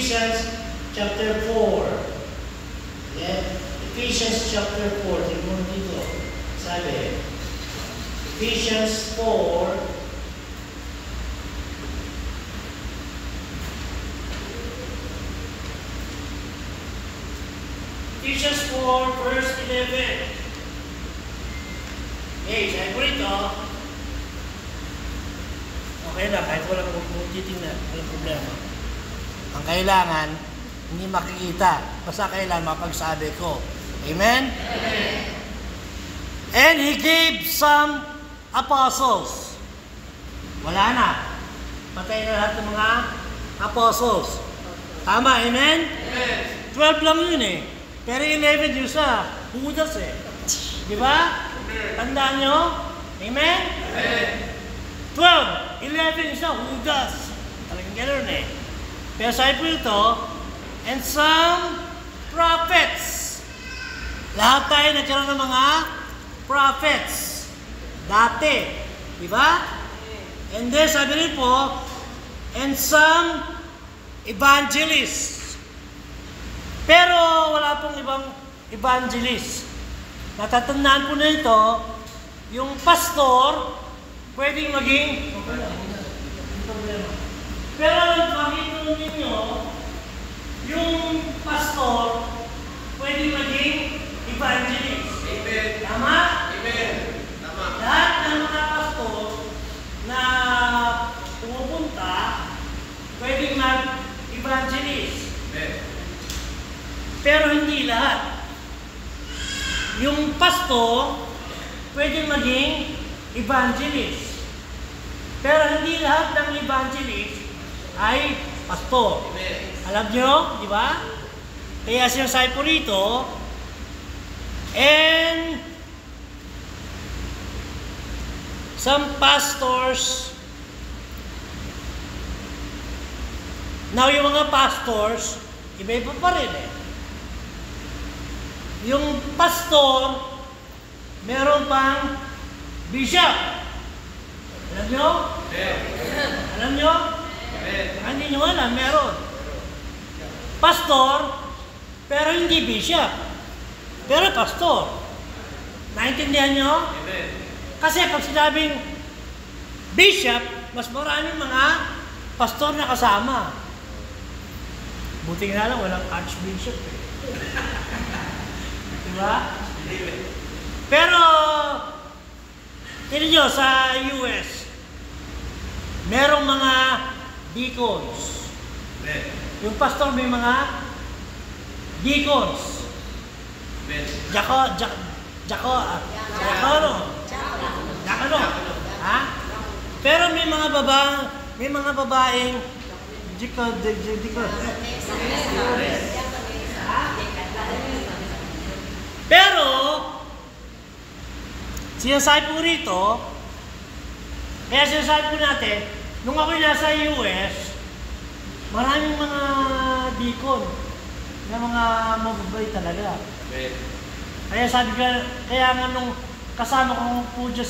Ephesians chapter 4. Yan. Ephesians chapter 4. Tignan mo dito. Sabi, Ephesians 4. Ephesians 4, verse 11. Okay, sabi ko rito. Okay na, kahit walang titingnan, walang problema. Ang kailangan, hindi makikita. Basta kailangan mapagsabi ko. Amen? Amen. And He gave some apostles. Wala na. Patay na lahat ng mga apostles. Tama, amen? Amen. 12 lang yun eh. Pero 11 yung sa Judas eh. Di ba? Tandaan nyo? Amen? Amen. 12, 11 yung sa Judas. Talagang gano'n eh. Pero sabi po ito, and some prophets. Lahat tayo nagkaroon ng mga prophets. Dati. Di ba? And then sabi rin po, and some evangelists. Pero wala pong ibang evangelist. Natatandaan po na ito, yung pastor, pwedeng maging, pero makikita ninyo, yung pastor, pwedeng maging evangelist. Amen. Tama? Amen. Tama. Lahat ng mga pastor na pumupunta, pwedeng mag-evangelist. Amen. Pero hindi lahat. Yung pastor, pwedeng maging evangelist. Pero hindi lahat ng evangelist ay pastor. Amen. Alam nyo, di ba? Kaya sinasabi po rito, and some pastors, now yung mga pastors, iba-iba pa rin eh. Yung pastor, meron pang bishop. Alam nyo? Amen. Alam nyo? Amen. Hindi nyo alam, meron. Pastor, pero hindi bishop. Pero pastor. Naintindihan nyo? Amen. Kasi pag sinabing bishop, mas maraming mga pastor na kasama. Buti nga lang, walang archbishop eh. Diba? Pero, tignan nyo, sa US, merong mga deacons. Amen. Yung pastor may mga deacons. Amen. Diakono. Ha? Pero may mga babaeng Pero, sinasabi po rito, kaya sinasabi po natin, nung ako'y nasa US, maraming mga deacon na mga mababay talaga. Amen. Kaya sabi ko, kaya nga nung kasama ko po dyan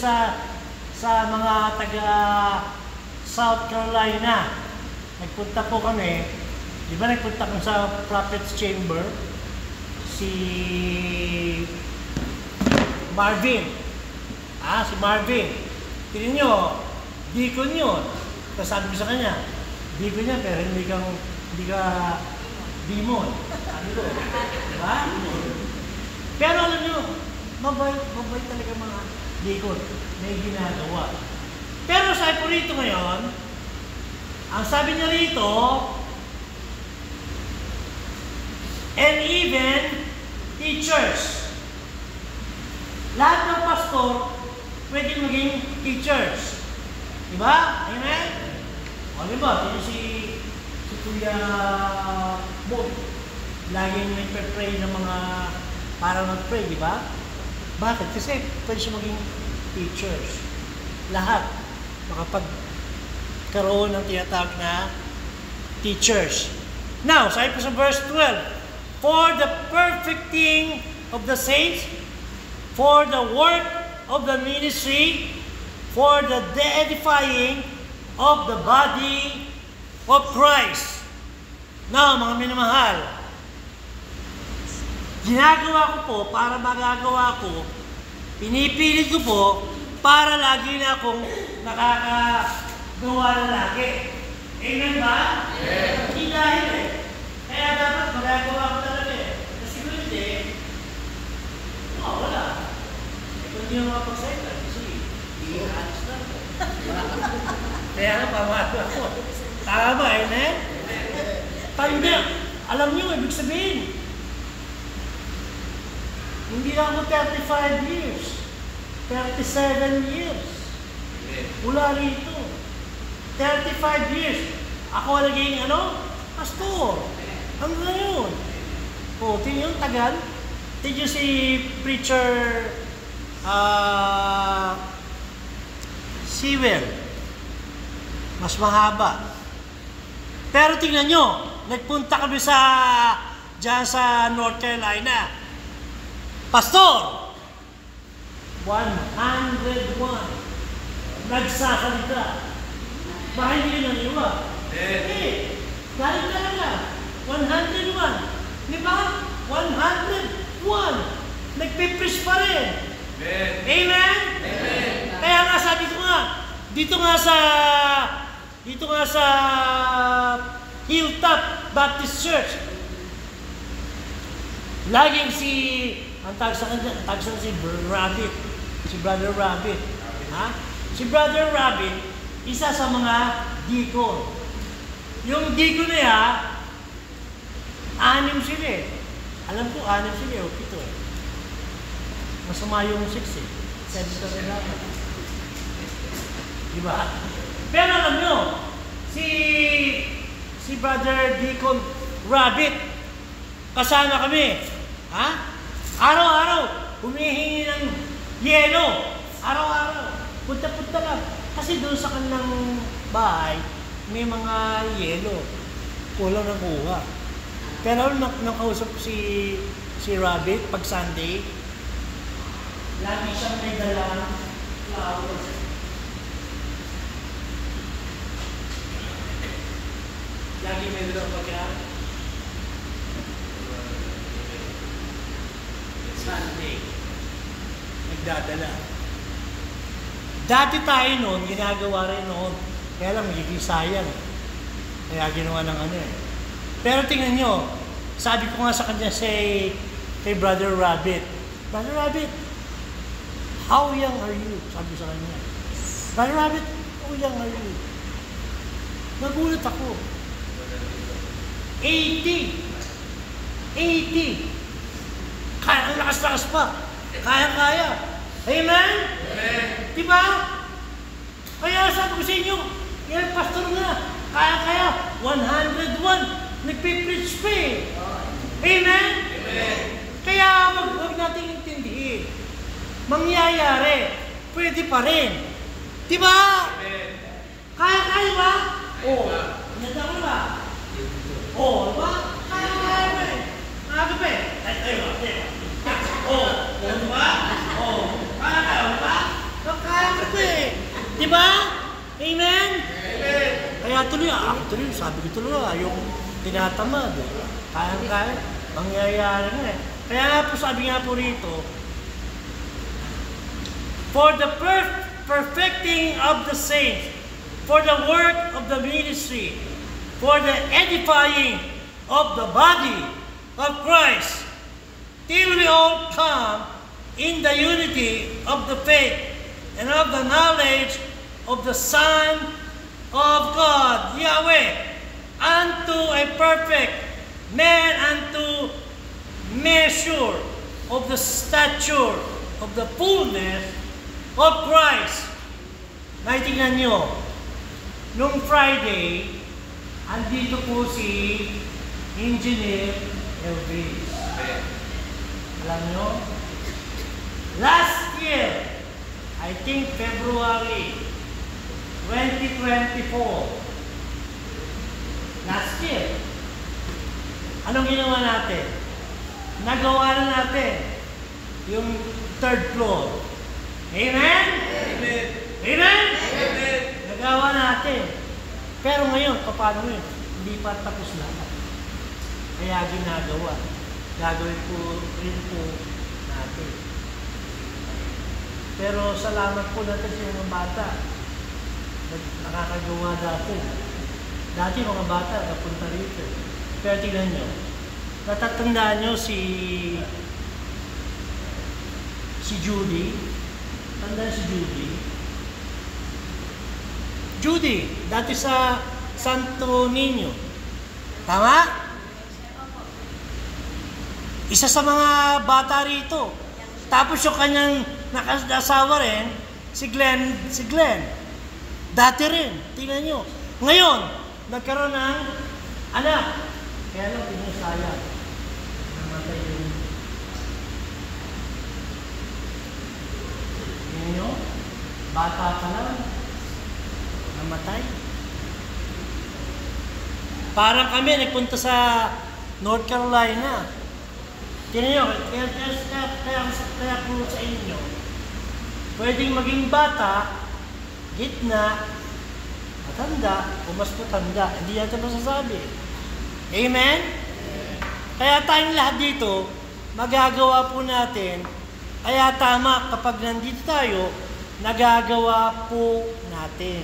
sa mga taga South Carolina, nagpunta po kami, di ba nagpunta kami sa Prophet's Chamber, si Marvin. Si Marvin. Tingnan nyo, deacon yun. Tapos sabi ko sa kanya, deacon niya pero hindi ka demon. Sabi ko, diba? Pero alam nyo, mabay talaga mga deacon. May ginagawa. Pero sa po rito ngayon, ang sabi niya rito, and even teachers. Lahat ng pastor pwede maging teachers. Diba? Amen? O diba? Ito si Kuya Boy. Laging nagpe-pray ng mga para mag-pray, diba? Bakit? Kasi pwede siya maging teachers. Lahat makapagkaroon ng tinatawag na teachers. Now, sabi po sa verse 12, for the perfecting of the saints, for the work of the ministry, for the edifying of the body of Christ. No, mga minamahal, ginagawa ko po para magagawa ko, pinipilit ko po para lagi na akong nakakagawa na lagi. Amen ba? Amen. Hindi dahil eh. Kaya dapat magagawa ko talaga eh. Kasi kung hindi, wala. Eh kung hindi mo mapag-cycle, kasi hindi alis na ako. Kaya nga pamalo ako. Tama ba, amen? Hindi, alam niyo, ibig sabihin, hindi lang ako 35 years, 37 years. Wala rito. 35 years. Ako naging pastor. Hanggang ngayon. Tingnan yung tagal. Tingnan si preacher Sewell. Mas mahaba. Pero tingnan nyo, nagpunta kami dyan sa North Carolina. Pastor! 101. Nagsasalita. Baka hindi nyo naniwa. Galing talaga. 101. Di ba? 101. Nagpipreach pa rin. Amen? Amen? Kaya nga sabi ko nga, dito nga sa Hilltop Baptist Church, laging ang tawag sa si Rabbit. Si Brother Rabbit. Ha? Si Brother Rabbit, isa sa mga deacon. Yung deacon na yan, 6 sila eh. Alam ko, 6 sila eh, o 7 eh. Masama yung 6 eh. 7 ka rin naman. Diba? Pero alam nyo, si Brother Deacon Rabbit, kasama kami. Ha? Araw-araw, humihingi ng yelo. Araw-araw. Punta-punta lang. Kasi doon sa kanilang bahay, may mga yelo. Kulang na kuha. Pero nakausap ko si Rabbit pag Sunday, lagi siyang may dalang flowers. Lagi may dalang pagkain. Sunday, nagdadala. Dati tayo noon, ginagawa rin noon. Kaya lang, magiging sayang. Kaya ginawa ng eh. Pero tingnan nyo, sabi ko nga sa kanya kay Brother Rabbit, Brother Rabbit, how young are you? Sabi sa kanya. Brother Rabbit, how young are you? Nagulat ako. 80. Kaya ang lakas-lakas pa. Kaya-kaya. Amen? Amen. Diba? Kaya sabi ko sa inyo, yan pastor nga, kaya-kaya, 101. Nagpipreach pa eh. Amen? Amen. Kaya huwag natin intindihin. Mangyayari. Pwede pa rin. Diba? Amen. Kaya-kaya ba? Oo. Nanda ko ba? Oo. Diba? Kaya-kaya ba eh. Nakagabi. Tayo ba? Oo. Diba? Oo. Kaya-kaya ba? Kaya ka ba eh. Diba? Amen? Amen. Kaya tuloy, sabi ko tuloy, yung tinatamad eh. Kaya-kaya, mangyayari nga eh. Kaya nga po, sabi nga po rito, for the perfecting of the saints, for the work of the ministry, for the edifying of the body of Christ, till we all come in the unity of the faith and of the knowledge of the Son of God, Yahweh, unto a perfect man, unto measure of the stature of the fullness of Christ. Naitingnan nyo, nung Friday, andito po si Engineer Elvis. Alam nyo, last year, I think February 2024, last year, anong ginawa natin? Nagawa na natin yung 3rd floor. Amen? Amen? Amen? Amen? Nagawa natin. Pero ngayon, paano yun? Hindi pa tapos lahat. Kaya ginagawa. Gagawin po rin po natin. Pero salamat po natin sa mga bata. Nakakagawa dati. Dati mga bata napunta rito. Pero tingnan nyo. Natatandaan nyo si Judy. Tandaan si Judy. Judy, dati sa Santo Niño. Tama? Isa sa mga bata rito. Tapos yung kanyang nakasawa rin, si Glenn. Dati rin, tingnan nyo. Ngayon, nagkaroon ng anak. Kaya lang, pinusayang. Namatay yun. Tingnan nyo, bata pa lang. Namatay. Parang kami, nagpunta sa North Carolina. Tingnan nyo, kaya po sa inyo, pwedeng maging bata, gitna, matanda, o mas matanda. Hindi natin masasabi. Amen? Kaya tayong lahat dito, magagawa po natin, kaya tama kapag nandito tayo, nagagawa po natin.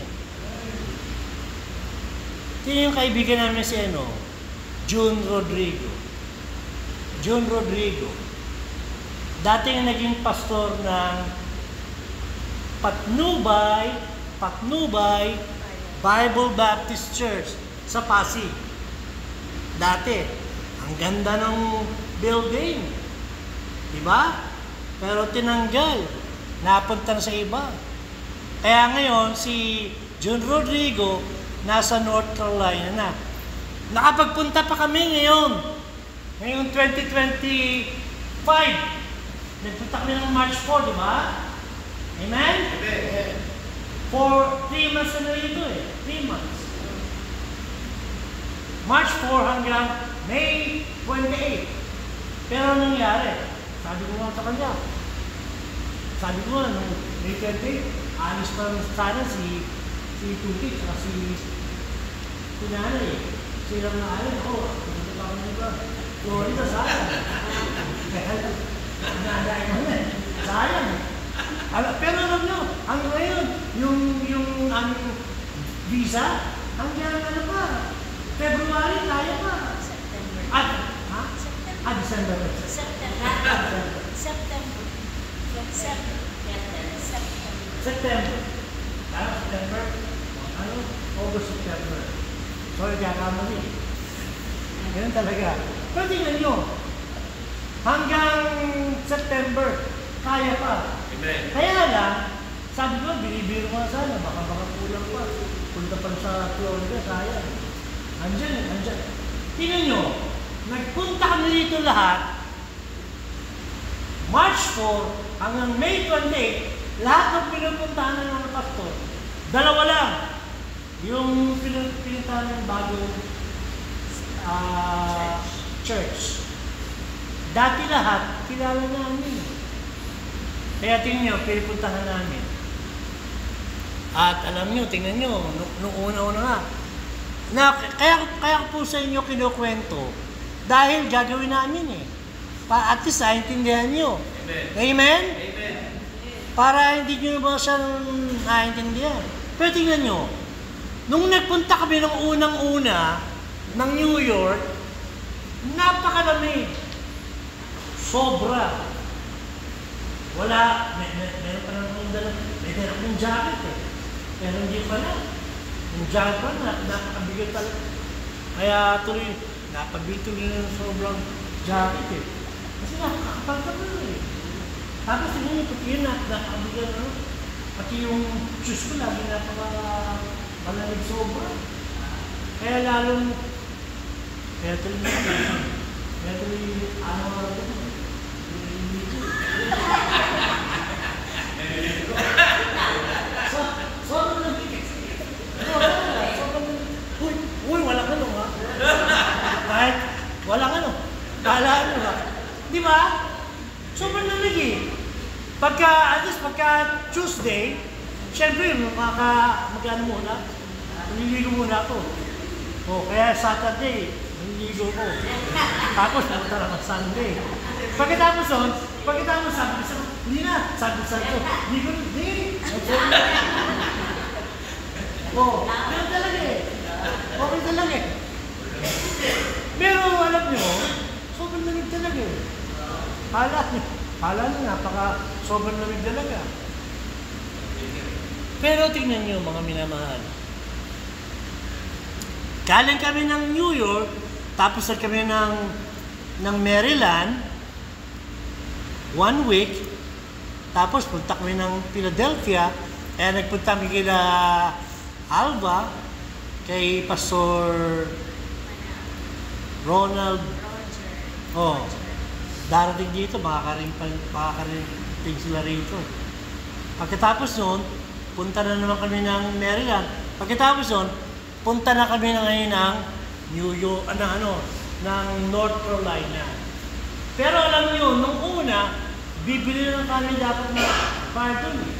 Sino yung kaibigan namin si June Rodrigo. June Rodrigo. Dating naging pastor ng Patnubay Bible Baptist Church sa Pasig. Dati, ang ganda ng building. Diba? Pero tinanggal. Napunta na sa iba. Kaya ngayon, si June Rodrigo nasa North Carolina na. Nakapagpunta pa kami ngayon. Ngayong 2025. Nagpunta kami ng March 4, di ba? Amen? Amen. For 3 months na rito 3 months. March 4 hanggang May 28. Pero anong nangyari? Sabi ko nga sa kanya. Sabi ko nga, nung May 28, alis pa sana si Tuti at si nanay. Sila na alin, pumunta pa ako nito. Florida, sayang. Nanay mo na. Sayang. Pero alam nyo, hanggang ngayon, yung aming visa, hanggang pa. February, tayo pa. December. September. September. August, September. Sorry, kakamali. Ganun talaga. Pero tingnan nyo, hanggang September, kaya pa. Amen. Kaya lang, sabi ko, binibiro mo sana, baka kulang pa. Punta pa sa Florida, sayang. Andyan. Tingnan nyo, nagpunta kami dito lahat, March 4 hanggang May 28, lahat ng pinupuntahan ng mga pastor, dalawa lang. Yung pinuntahan ng bagong church. Dati lahat, kilala namin. Kaya tingnan nyo, pinupuntahan namin. At alam nyo, tingnan nyo, nung una-una nga, kaya po sa inyo kinukwento, dahil gagawin namin at least naintindihan nyo. Amen. Amen? Amen. Para hindi nyo ba siya naintindihan. Pero tingnan nyo, nung nagpunta kami ng unang-una ng New York, napakalamig. Sobra. Wala, meron pa ng dalang, may dalang ng jacket Pero hindi pa na. Yung jacket pa na, napakabigat talaga. Kaya tuloy, napabito rin ng sobrang jacket Kasi nakakapal ka pa Tapos tingnan niyo, pati yun, napakabigat Pati yung shoes ko lagi napakalamig sobra. Kaya lalong, kaya tuloy, walang ha? Kahit walang kalaan mo ba? Di ba? Sobrang lamig at least pagka Tuesday, syempre, magano muna, naliligo muna ako. Kaya Saturday, Niligo ko. Tapos, pumunta naman Sunday. Pagkatapos sabi ko, hindi na, sabi ko, hindi. Oo, ganun talaga eh. Okay talaga eh. Pero alam nyo, sobrang lamig talaga eh. Kala nyo, sobrang lamig talaga. Pero tingnan nyo mga minamahal. Galing kami ng New York, tapos kami ng Maryland, 1 week, tapos punta kami ng Philadelphia, nagpunta kami kila Alba, kay Pastor Ronald, darating dito, makakarinig sila rito. Pagkatapos nun, punta na naman kami ng Maryland. Pagkatapos nun, punta na kami ngayon ng New York, ng North Carolina. Pero alam niyo, nung una, bibili lang kami dapat na pardon eh.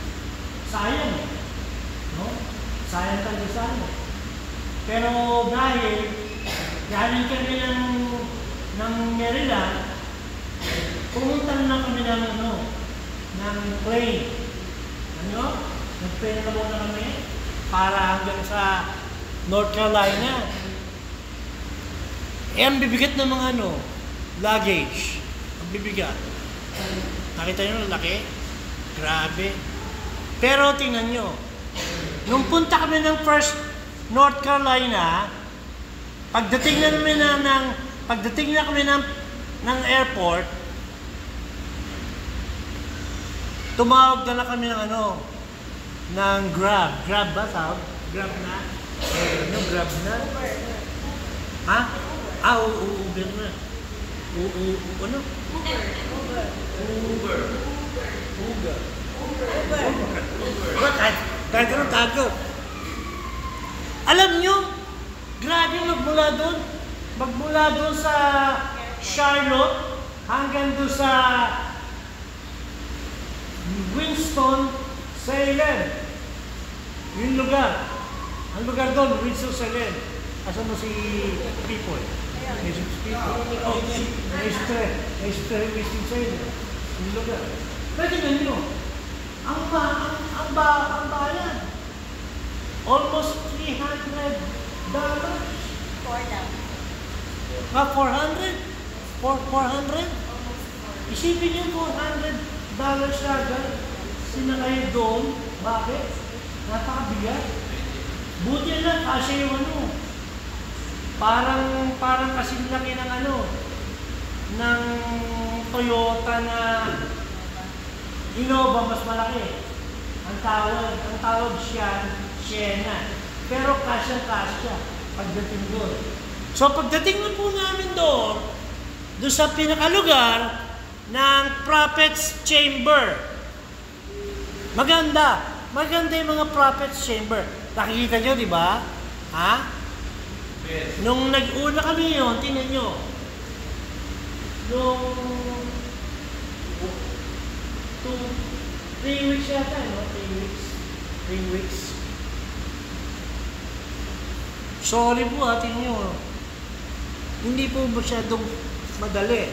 Sayang eh. No? Sayang talaga sana. Pero dahil galing kami ng Maryland, pumunta na kami ng plane. Nag-plane na muna kami para hanggang sa North Carolina. Ang bibigat ng mga luggage. Ang bibigat. Nakita nyo, laki? Grabe. Pero tingnan nyo, nung punta kami ng first North Carolina, pagdating na kami ng airport, tumawag na kami ng Grab. Grab ba tawag? Grab na? Grab na? Ha? Uber na. Uber. Kahit anong tago. Alam nyo, grabe magmula doon sa Charlotte hanggang doon sa Winston-Salem. Yung lugar. Ang lugar doon, Winston-Salem. Asan mo si People? Winston-Salem. Yung lugar. Pero tingnan nyo, ang bayan, almost $300. 400? 400? Isipin nyo $400 agad. Sinakay doon. Bakit? Napakabigat. Buti lang kasi yung parang kasi laki ng Toyota na Innova, mas malaki. Ang tawag siya Sienna. Pero kasya pagdating doon. So pagdating na po namin doon sa pinakalugar ng Prophet's Chamber. Maganda yung mga Prophet's Chamber. Nakikita nyo, di ba? Ha? Nung nag-una kami yun, tingnan nyo. Nung 3 weeks yata, 3 weeks. Sorry po, tingnan nyo. Hindi po masyadong madali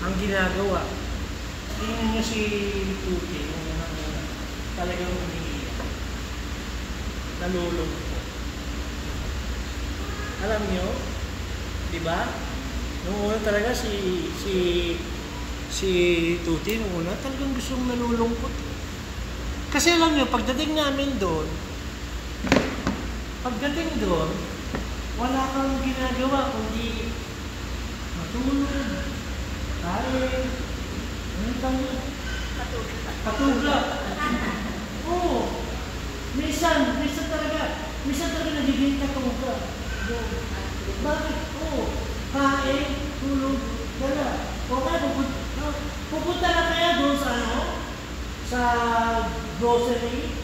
ang ginagawa. Tingnan nyo si Tuti, talagang umiiyak. Nalulong po. Alam nyo, di ba? Nung una talaga si Tuti, nung una talagang gustong nalulungkot. Kasi alam nyo, pagdating namin doon, wala kang ginagawa kundi matulog, kain, patugla. Oo. Minsan talaga nagiging katugla. Bakit? Oo. Kain, tulog, dala. Okay, pupunta na kaya doon sa grocery.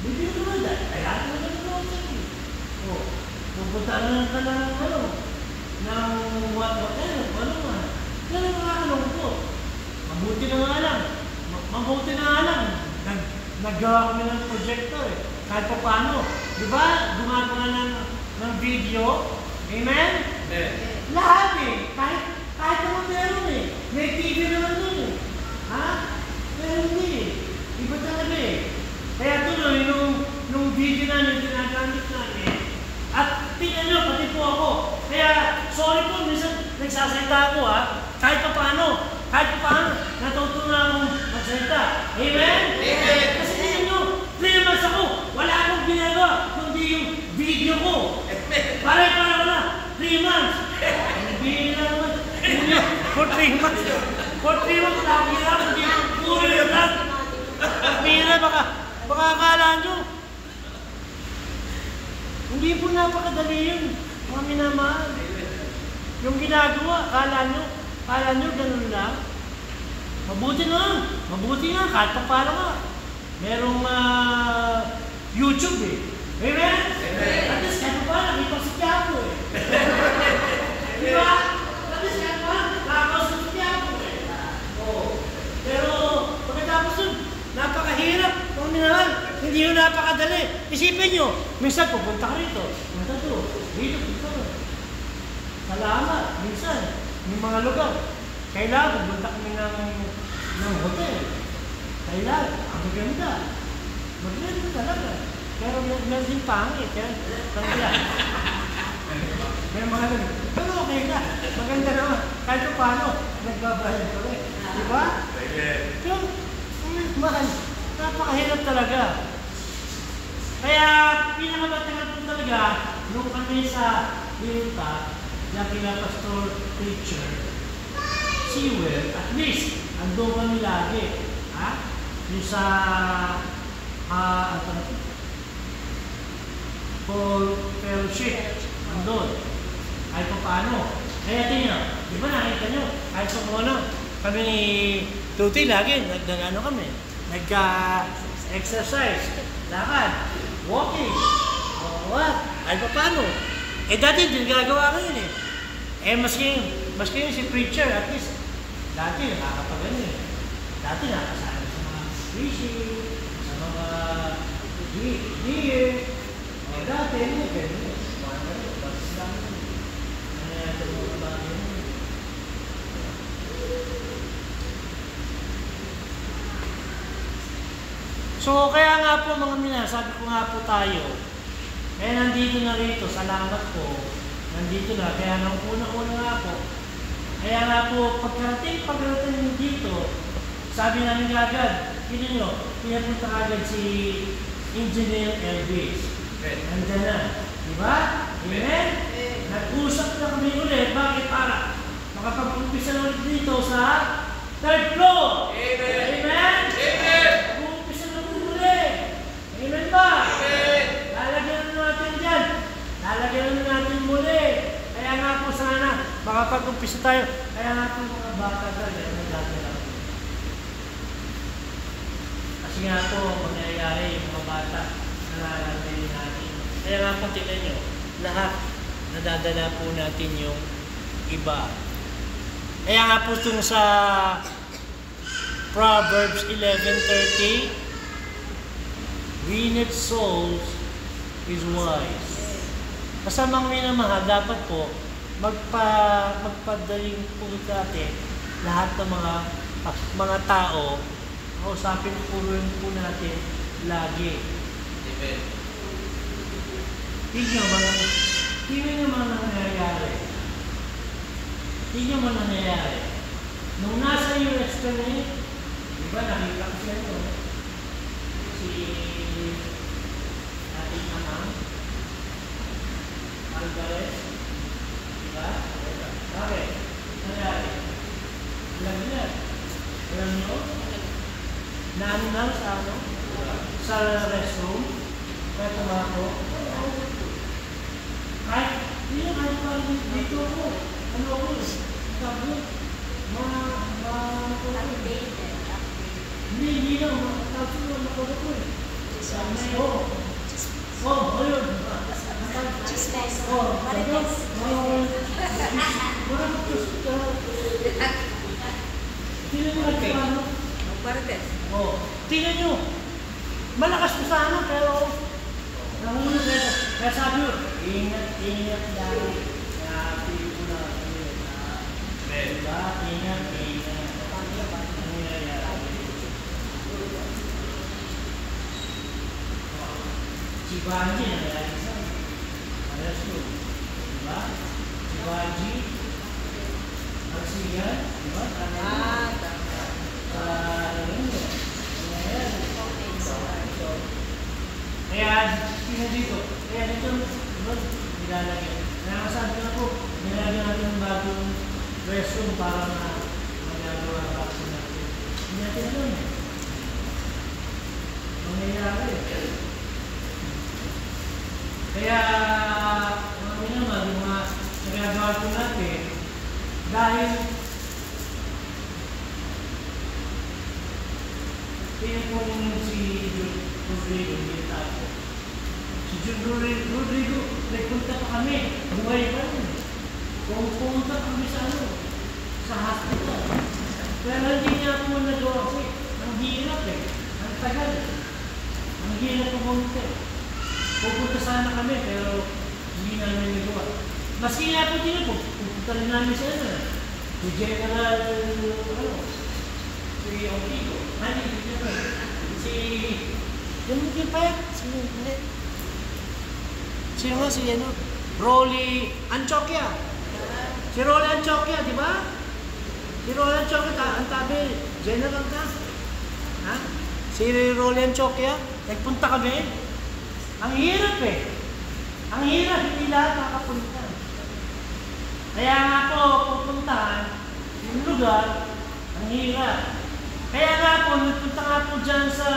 Bibili ko na dahil. Kaya ko na ng grocery. Oo. Pupunta na ka ng whatever, Ganun nakakalungkot. Mabuti na nga lang. Naggawa kami ng projector eh. Kahit pa paano. Di ba? Gumagawa ng video. Amen? Amen. Lahat eh. Kahit naman meron eh. May TV naman dun eh. Ha? Pero hindi eh. Iba talaga eh. Kaya tuloy, nung video namin, ginagamit namin, at tingnan nyo, pati po ako. Kaya, sorry po, minsan nagsasalita ako ha. Kahit pa paano, natutunan akong magsalita. Amen? Amen. Kasi tingnan nyo, 3 months ako, wala akong ginagawa, kundi yung video ko. Pare-pare na, 3 months. Hindi na naman. For 3 months. For 3 months, lagi lang, hindi puro yung lang. Pira, baka akala nyo. Hindi po napakadali yun, mga minamahal. Yung ginagawa, kala nyo, ganun lang. Mabuti nga, kahit pa paano nga. Merong YouTube eh. Amen? Amen. At least kahit pa paano, nakita si Tiago eh. Diba? At least kahit pa paano, nakakausap si Tiago eh. Pero, pagkatapos nun, napakahirap, mga minamahal. Hindi yun napakadali. Isipin nyo, minsan pupunta ka rito, punta doon, dito, punta. Salamat, minsan, yung mga lugar. Kailangan, pupunta kami ng hotel. Kailangan, ang maganda. Maganda talaga. Pero meron din pangit, yan. Tanggilan. May mga ganun. Pero okay na. Maganda naman. Kahit paano, nagbabayad ko rin. Diba? Pero, mahal, napakahirap talaga. Kaya, pinakamatagal po talaga, nung kami sa Hilta, na pinapastor preacher, Sewell, at least, andun kami lagi. Ha? Yung sa, Paul Fellowship, andun. Kahit pa paano. Kaya tingnan, di ba nakita nyo, kahit pa paano, kami ni Tuti lagi, nag-ano kami, nag-exercise, lakad, walking, what? Kahit pa paano. Eh dati din gagawa ko yun eh. Eh maski yun si preacher, at least dati nakakapagano eh. Dati nakasama sa mga fishing, sa mga deer. Eh dati yun eh, ganyan eh. Bakit sila yun? Ano yan ito mga bagay yun? So kaya nga po mga mina, sabi ko nga po tayo, kaya nandito na rito, salamat po, nandito na, kaya nang una-una nga po, kaya nga po, pagkarating dito, sabi namin agad, yun nyo, pinapunta agad si Engineer Elvis. Nandyan na, di ba? Amen? Nag-usap na kami ulit, bakit para makapag-umpisa na ulit dito sa 3rd floor. Amen. Amen? Amen. Mag-umpisa na ulit. Amen ba? Amen. Lalagyan na natin dyan. Lalagyan na natin muli. Kaya nga po sana, makapag-umpisa tayo. Kaya nga po mga bata talaga, nagdadala. Kasi nga po, mangyayari yung mga bata na lalagyan natin. Kaya nga po, tingnan nyo, lahat nadadala po natin yung iba. Kaya nga po itong sa Proverbs 11:30, winnowed souls is wise. Kasamang minamahal, dapat po magpadaling po natin lahat ng mga tao, kausapin po rin po natin lagi. Amen. Tingnan nyo mga nangyayari. Tingnan mo nangyayari. Nung nasa US kami, di ba nakita ko sa inyo, si ating amang, Alvarez, di ba? Bakit? Nangyari. Alam niyo? Alam niyo? Naano lang sa restroom, kaya tumato. Kahit, hindi na kahit pa dito ako. Ano ako? Sabi, hindi lang, tapos na nakuha ko eh. Ayun. Marites. Tingnan mo natin ano? Marites. Tingnan nyo. Malakas po sana, pero nahulog ito. Kaya sabi nyo, ingat lang. napipula kayo na diba? Ingat. Si Banji nangyayari sa alas 2. Diba? Si Banji Marsigan, diba? Kaya dito, nilalagyan. Kaya masabi na po, nilalagyan natin ng bagong restroom para magagawa ang vaccine natin. Hindi natin alam eh. Mangyayari eh. Kaya, mga naman, yung mga nagagawa po natin, dahil tingnan po ninyo si Rodrigo, hindi tapo. Si Rodrigo, nagpunta pa kami, buhay pa rin. Kung pumunta kami sa hospital. Pero hindi niya po nagawa kasi, ang hirap eh, ang tagal. Ang hirap pumunta eh. Pupunta sana kami, pero hindi namin nagawa. Maski nga po din po, pupunta rin namin sa si General, si Otigo. Sino nga si Rolly Anchoquia. Si Rolly Anchoquia, di ba? Si Rolly Anchoquia, ang tabi, general ka. Ha? Si Rolly Anchoquia, nagpunta kami. Ang hirap eh. Ang hirap, hindi lahat makapunta. Kaya nga po, pupuntahan, yung lugar, ang hirap. Kaya nga po, nagpunta nga po dyan sa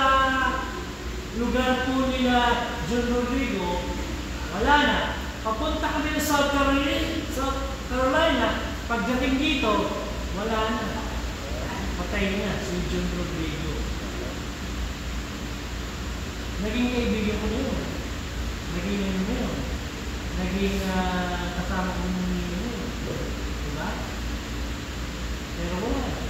lugar po nila John Rodrigo, wala na. Papunta kami sa South Carolina, pagdating dito, wala na. Patay na si John Rodrigo. Naging kaibigan ko yun. Naging kasama ko yun. Diba? Pero wala.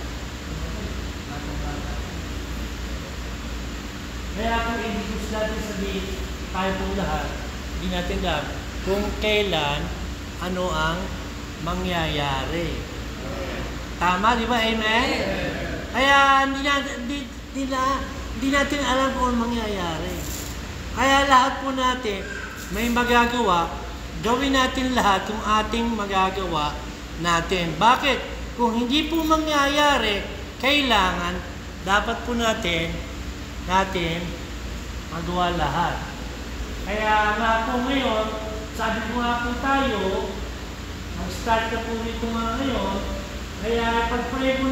Kaya kung i-discuss natin sabihin, tayo po lahat, hindi natin alam kung kailan, ano ang mangyayari. Tama, di ba? Amen? Kaya hindi natin alam kung ano mangyayari. Kaya lahat po natin may magagawa, gawin natin lahat yung ating magagawa natin. Bakit? Kung hindi po mangyayari, kailangan, dapat po natin magawa lahat. Kaya nga po ngayon, sabi ko nga po tayo, mag-start na po nito mga ngayon, kaya pag-pray po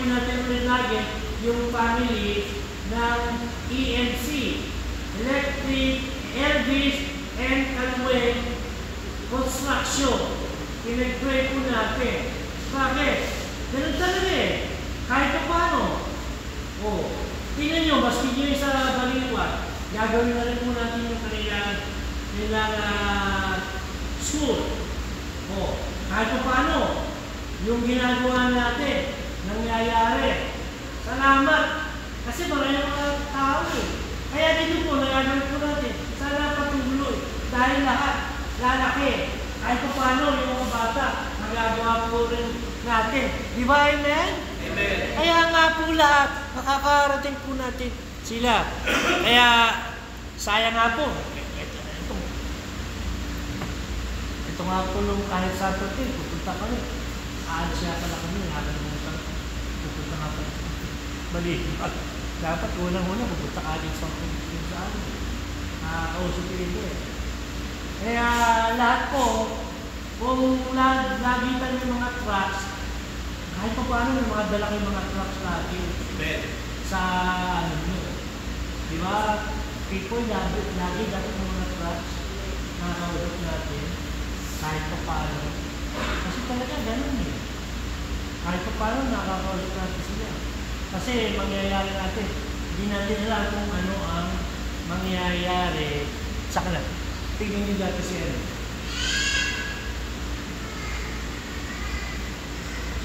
natin ulit lagi yung family ng EMC, Electric, Elvis, and Calwell Construction. Pinag-pray po natin. Bakit? Ganun talaga eh. Kahit pa paano. Tingnan nyo, maski nyo sa Baliwan, gagawin na rin po natin yung kanilang school. Kahit pa paano, yung ginagawa natin, nangyayari. Salamat! Kasi marami mga tao eh. Kaya dito po, nagagawin po natin. Sana patuloy. Dahil lahat, lalaki. Kahit pa paano, yung mga bata, nagagawa po rin natin. Di ba, amen? Amen. Kaya nga po lahat, makakarating po natin sila. Kaya, sayang nga po. Ito nga po nung kahit Saturday, pupunta kami. Aalis siya pala kami, nakalimutan. Pupunta nga pala. Mali. Dapat unang-una, pupunta ka din sa amin. Kausapin ito eh. Kaya lahat po, kung lagi tayo yung mga trucks, kahit pa paano yung mga dala kayong mga trucks natin sa ano nyo. Di ba? People, lagi dapat yung mga trucks na nakausap natin, kahit pa paano. Kasi talaga ganun eh. Kahit pa paano nakakausap natin sila. Kasi mangyayari natin, hindi natin alam kung ano ang mangyayari sa kanila. Tingnan nyo dati si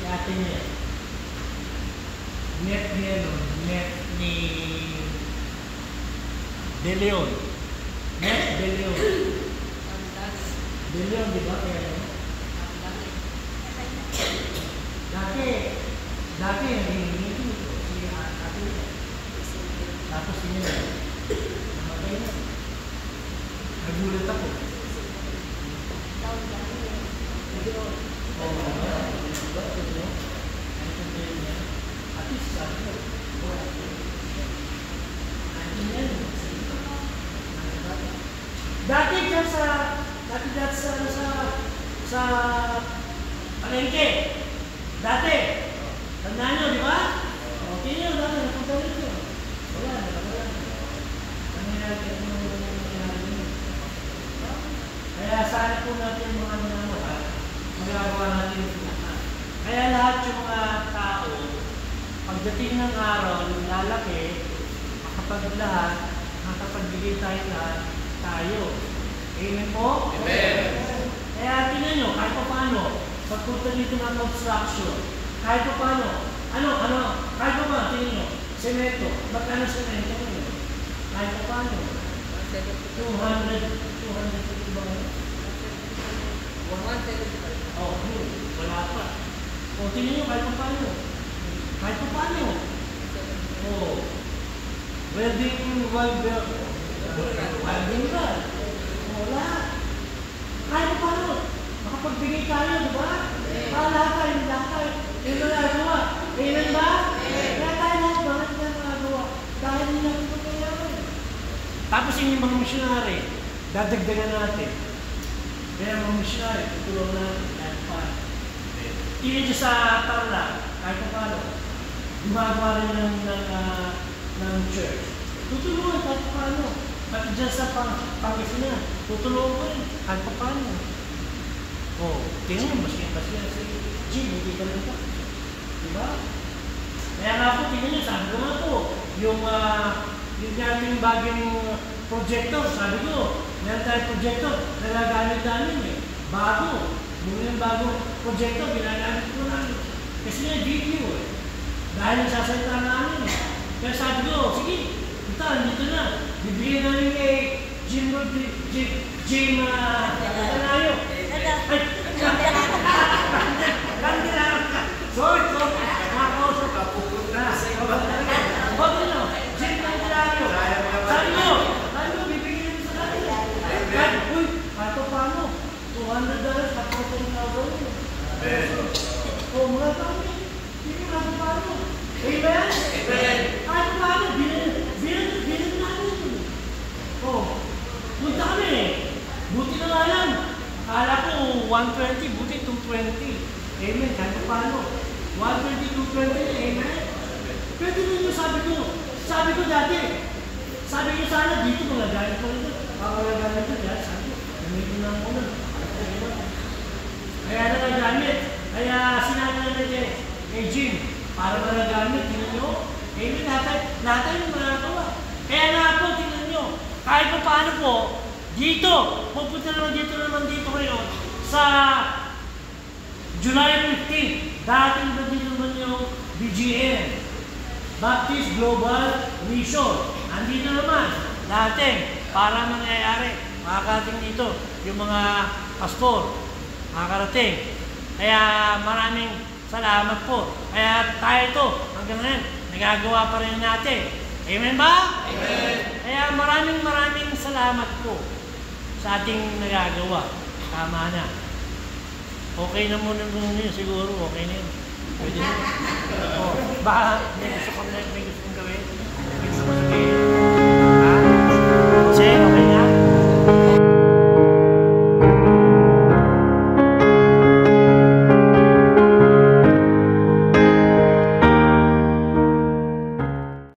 ate niya. Net ni De Leon. Net De Leon. Million, di ba? Kaya ano? Dati, hindi ito. Si ate. Tapos sinyo. Namatay na. Nagulat ako. At least, sabi ko. Dati dyan sa palengke. Dati. Tandaan nyo, di ba? Okay nyo, dati. Napunta rin nyo. Wala. Ano nangyari? Kaya sana po natin mga magagawa natin yung lahat. Kaya lahat yung mga tao, pagdating ng araw, lalaki, makapaglahat, makapagbigay tayo lahat, tayo. Amen po? Amen. Kaya tingnan nyo, kahit pa paano, pagpunta dito ng construction, kahit pa paano, kahit pa paano, tingnan nyo, semento, magkano semento nyo? Kahit pa paano, 250 ba? Oh, wala pa. O, tingnan nyo, kahit pa paano. Kahit pa paano. Oh, welding ba? Wala. Kahit pa paano. Makapagbigay tayo, di ba? Lahat tayo. Yung nagagawa. Kailan ba? Kaya tayo lahat, bakit na nagagawa? Dahil nila ito kailangan. Tapos yung mga missionary, dadagdagan natin. Kaya mga missionary, tutulong natin. Kahit pa. Tingin nyo sa Tarla, kahit pa paano. Gumagawa rin ng church. Tutulungan kahit pa paano. Pati dyan sa Pangasinan, tutulungan ko rin kahit pa paano. Oh, tingnan mo, maski si Jim, hindi ka rin pa. Diba? Kaya nga po, tingnan nyo, sabi ko nga po, yung ating bagong projector, sabi ko, meron tayong projector, nagagamit namin eh. Bago. Yung bagong projector, ginagamit ko namin. Kasi nga video eh. Dahil nasasalita namin eh. Kaya sabi ko, sige, ito, dito na. Bibigyan namin kay Jim Tanayo. Ay! Kandi na! Sorry! Nakakausap ka. Bago nyo, Jim Tanayo. Sabi ko, bibigyan nyo sa kanila. Uy, paano? $200, $1,000. O, mga kami. Hindi natin paano. Amen? Amen. Kahit paano, bilan natin. O, punta kami. Buti na nga yan. Akala ko 120, buti 220. Amen, kahit paano. 120, 220, amen? Pwede rin yung sabi ko dati. Sabi ko sana dito, mga gamit ko rin. Magagamit ko dyan, sabi ko, gamitin na ako na. Kaya nagagamit. Kaya sinabi na kay Jim, para nagagamit, tingnan nyo. Amen, lahat yung magagawa. Kaya nga po, tingnan nyo. Kahit pa paano po, dito, pupunta naman dito kayo sa July 15, dating ba dito naman yung BGN, Baptist Global Mission. Andito naman, dating, para mangyayari, makakarating dito, yung mga pastor, makakarating. Kaya maraming salamat po. Kaya tayo ito, hanggang ngayon, nagagawa pa rin natin. Amen ba? Amen. Kaya maraming salamat po sa ating nagagawa. Tama na. Okay na muna yun siguro. Okay na yun. Pwede na. Baka may gusto kong gawin. May gusto kong sabihin.